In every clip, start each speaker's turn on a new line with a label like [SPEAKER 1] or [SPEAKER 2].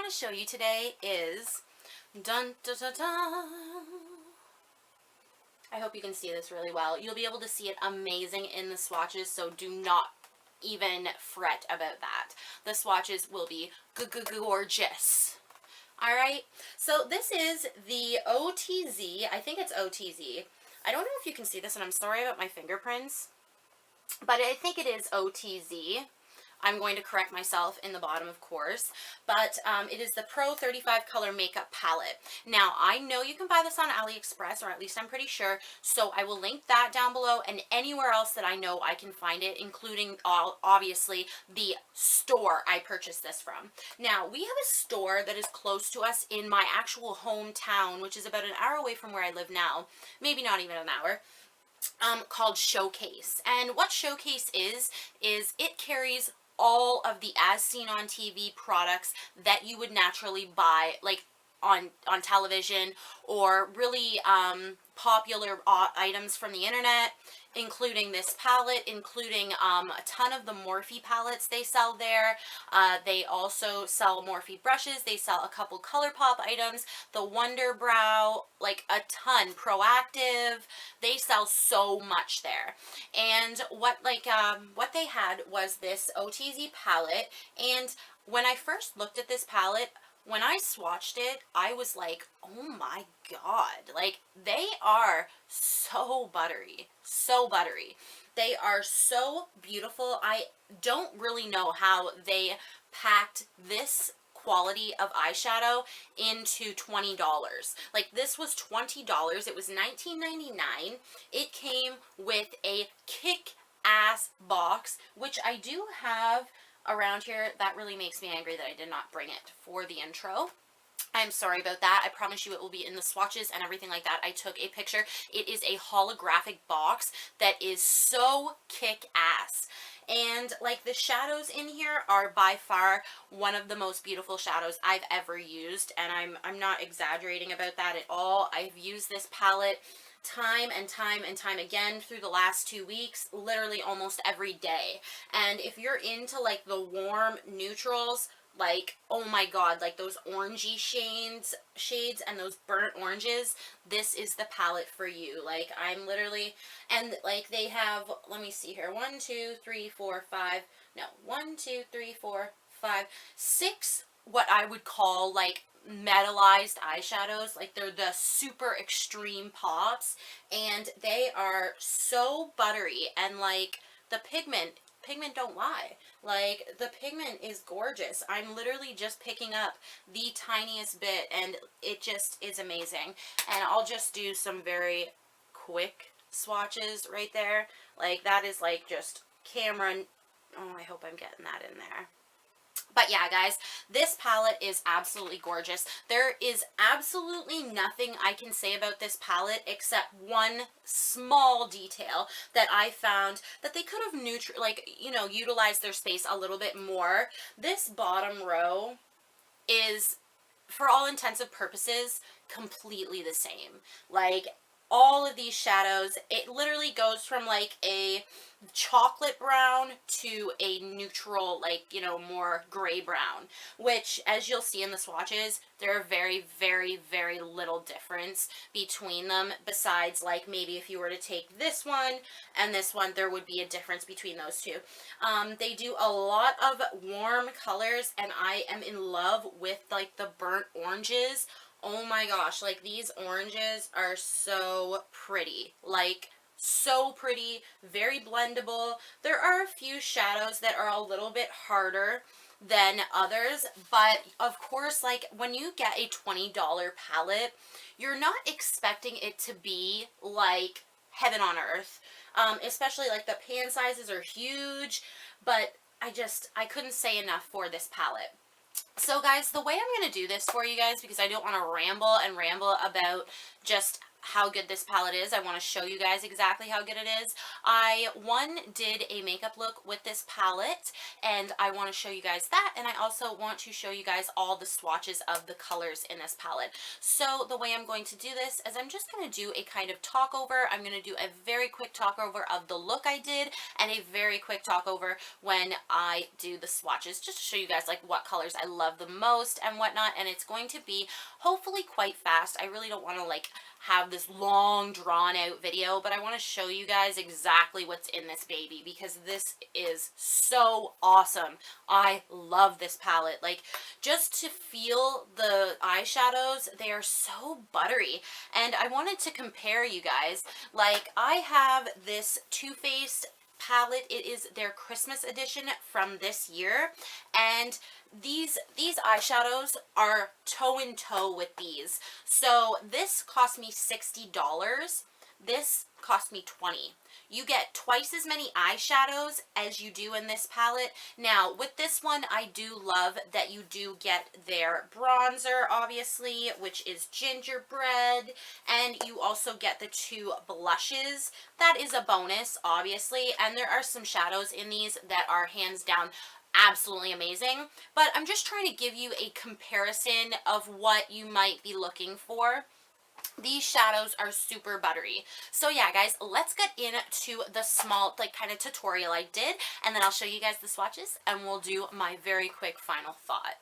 [SPEAKER 1] want to show you today is dun dun dun dun. I hope you can see this really well. You'll be able to see it amazing in the swatches, so do not even fret about that. The swatches will be gorgeous. Alright, so this is the OTZ. I think it's OTZ. I don't know if you can see this, and I'm sorry about my fingerprints, but I think it is OTZ. I'm going to correct myself in the bottom, of course, but it is the Pro 35 Color Makeup Palette. Now, I know you can buy this on AliExpress, or at least I'm pretty sure, so I will link that down below and anywhere else that I know I can find it, including, obviously, the store I purchased this from. Now, we have a store that is close to us in my actual hometown, which is about an hour away from where I live now, maybe not even an hour. Called Showcase. And what Showcase is it carries all of the As Seen on TV products that you would naturally buy, like on television, or really popular items from the internet, including this palette, including a ton of the Morphe palettes they sell there. They also sell Morphe brushes. They sell a couple ColourPop items, the Wonder Brow, like a ton, Proactive. They sell so much there. And what they had was this OTZ palette, and when I first looked at this palette, when I swatched it, I was like, oh my god, like, they are so buttery, so buttery. They are so beautiful. I don't really know how they packed this quality of eyeshadow into $20. Like, this was $20. It was $19.99. It came with a kick-ass box, which I do have around here. That really makes me angry that I did not bring it for the intro. I'm sorry about that. I promise you it will be in the swatches and everything like that. I took a picture. It is a holographic box that is so kick-ass. And like, the shadows in here are by far one of the most beautiful shadows I've ever used, and I'm not exaggerating about that at all. I've used this palette time and time and time again through the last 2 weeks, literally almost every day. And if you're into like the warm neutrals, like, oh my god, like those orangey shades and those burnt oranges, this is the palette for you. Like, I'm literally, and like, they have, let me see here, 1 2 3 4 5, no, 1 2 3 4 5 6 what I would call like metallized eyeshadows. Like, they're the super extreme pops, and they are so buttery, and like, the pigment don't lie. Like, the pigment is gorgeous. I'm literally just picking up the tiniest bit, and it just is amazing. And I'll just do some very quick swatches right there. Like, that is like just camera. Oh, I hope I'm getting that in there. But yeah, guys, this palette is absolutely gorgeous. There is absolutely nothing I can say about this palette except one small detail that I found that they could have utilized their space a little bit more. This bottom row is, for all intents and purposes, completely the same. Like, all of these shadows, it literally goes from like a chocolate brown to a neutral, like, you know, more gray brown, which, as you'll see in the swatches, there are very, very, very little difference between them, besides like maybe if you were to take this one and this one, there would be a difference between those two. They do a lot of warm colors, and I am in love with like the burnt oranges. Oh my gosh, like, these oranges are so pretty, like, so pretty, very blendable. There are a few shadows that are a little bit harder than others, but of course, like, when you get a $20 palette, you're not expecting it to be like heaven on earth, especially like the pan sizes are huge, but I couldn't say enough for this palette. So guys, the way I'm going to do this for you guys, because I don't want to ramble about just how good this palette is. I want to show you guys exactly how good it is. I did a makeup look with this palette, and I want to show you guys that, and I also want to show you guys all the swatches of the colors in this palette. So the way I'm going to do this is I'm just going to do a kind of talk over. I'm going to do a very quick talk over of the look I did and a very quick talk over when I do the swatches, just to show you guys like what colors I love the most and whatnot. And it's going to be hopefully quite fast. I really don't want to like have this long drawn out video, but I want to show you guys exactly what's in this baby because this is so awesome. I love this palette. Like, just to feel the eyeshadows, they are so buttery. And I wanted to compare you guys. Like, I have this Too Faced palette. It is their Christmas edition from this year, and these eyeshadows are toe in toe with these. So this cost me $60. This cost me $20. You get twice as many eyeshadows as you do in this palette. Now, with this one, I do love that you do get their bronzer, obviously, which is gingerbread, and you also get the 2 blushes. That is a bonus, obviously, and there are some shadows in these that are hands down absolutely amazing, but I'm just trying to give you a comparison of what you might be looking for. These shadows are super buttery. So yeah, guys, let's get into the small, like, kind of tutorial I did, and then I'll show you guys the swatches, and we'll do my very quick final thought.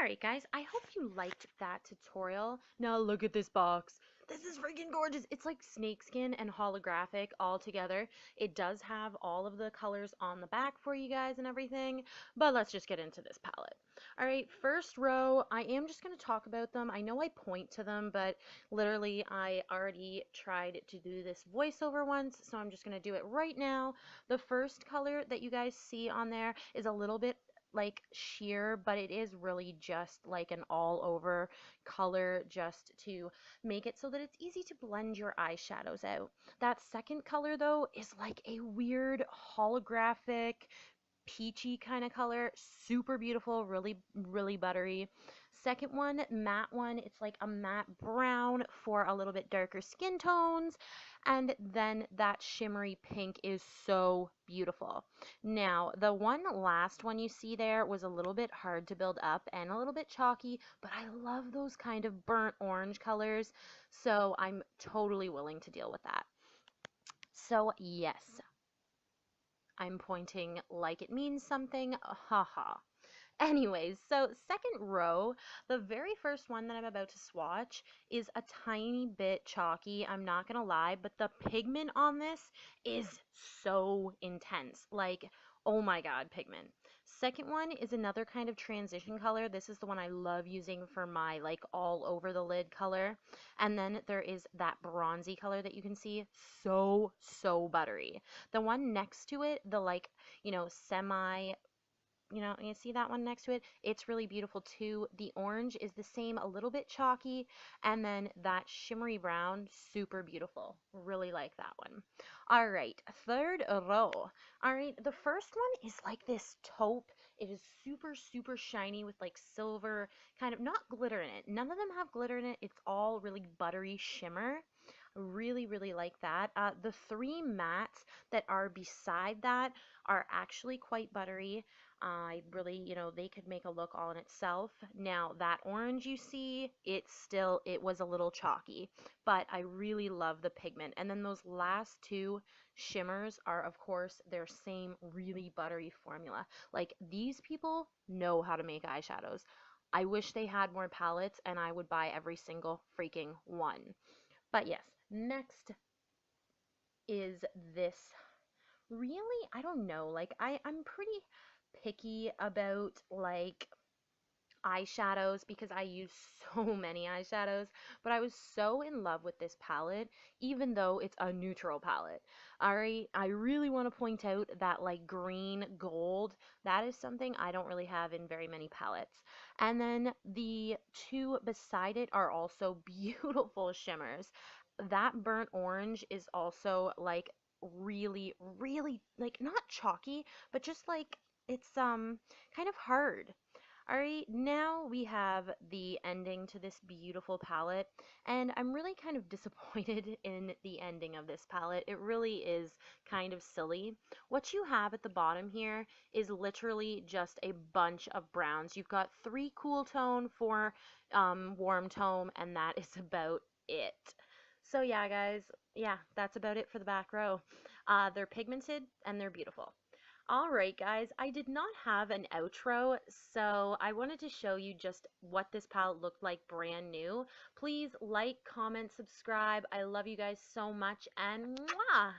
[SPEAKER 2] Alright guys, I hope you liked that tutorial. Now look at this box. This is freaking gorgeous. It's like snakeskin and holographic all together. It does have all of the colors on the back for you guys and everything, but let's just get into this palette. Alright, first row, I am just going to talk about them. I know I point to them, but literally I already tried to do this voiceover once, so I'm just going to do it right now. The first color that you guys see on there is a little bit like sheer, but it is really just like an all over color just to make it so that it's easy to blend your eyeshadows out. That second color though is like a weird holographic peachy kind of color, super beautiful, really buttery. Second one, matte one, it's like a matte brown for a little bit darker skin tones, and then that shimmery pink is so beautiful. Now the last one you see there was a little bit hard to build up and a little bit chalky, but I love those kind of burnt orange colors, so I'm totally willing to deal with that. So yes, I'm pointing like it means something. Haha. Anyways, so second row, the very first one that I'm about to swatch is a tiny bit chalky, I'm not gonna lie, but the pigment on this is so intense. Like, oh my god, pigment. Second one is another kind of transition color. This is the one I love using for my like all over the lid color. And then there is that bronzy color that you can see, so buttery. The one next to it, the like, semi, you see that one next to it? It's really beautiful too. The orange is the same, a little bit chalky, and then that shimmery brown, super beautiful. Really like that one. All right, third row. All right, the first one is like this taupe. It is super shiny with like silver, kind of not glitter in it. None of them have glitter in it. It's all really buttery shimmer. Really like that. The three mattes that are beside that are actually quite buttery. I really, they could make a look all in itself. Now, that orange you see, it was a little chalky, but I really love the pigment. And then those last two shimmers are, of course, their same really buttery formula. Like, these people know how to make eyeshadows. I wish they had more palettes and I would buy every single freaking one. But yes, next is this. Really, I don't know. Like I'm pretty picky about like eyeshadows because I use so many eyeshadows, but I was so in love with this palette, even though it's a neutral palette. All right, I really want to point out that like green gold, that is something I don't really have in very many palettes. And then the two beside it are also beautiful shimmers. That burnt orange is also like really like not chalky, but just like it's kind of hard. All right, now we have the ending to this beautiful palette, and I'm really kind of disappointed in the ending of this palette. It really is kind of silly. What you have at the bottom here is literally just a bunch of browns. You've got 3 cool tone, 4 warm tone, and that is about it. So yeah, guys, yeah, that's about it for the back row. They're pigmented and they're beautiful. All right, guys, I did not have an outro, so I wanted to show you just what this palette looked like brand new. Please like, comment, subscribe. I love you guys so much, and mwah!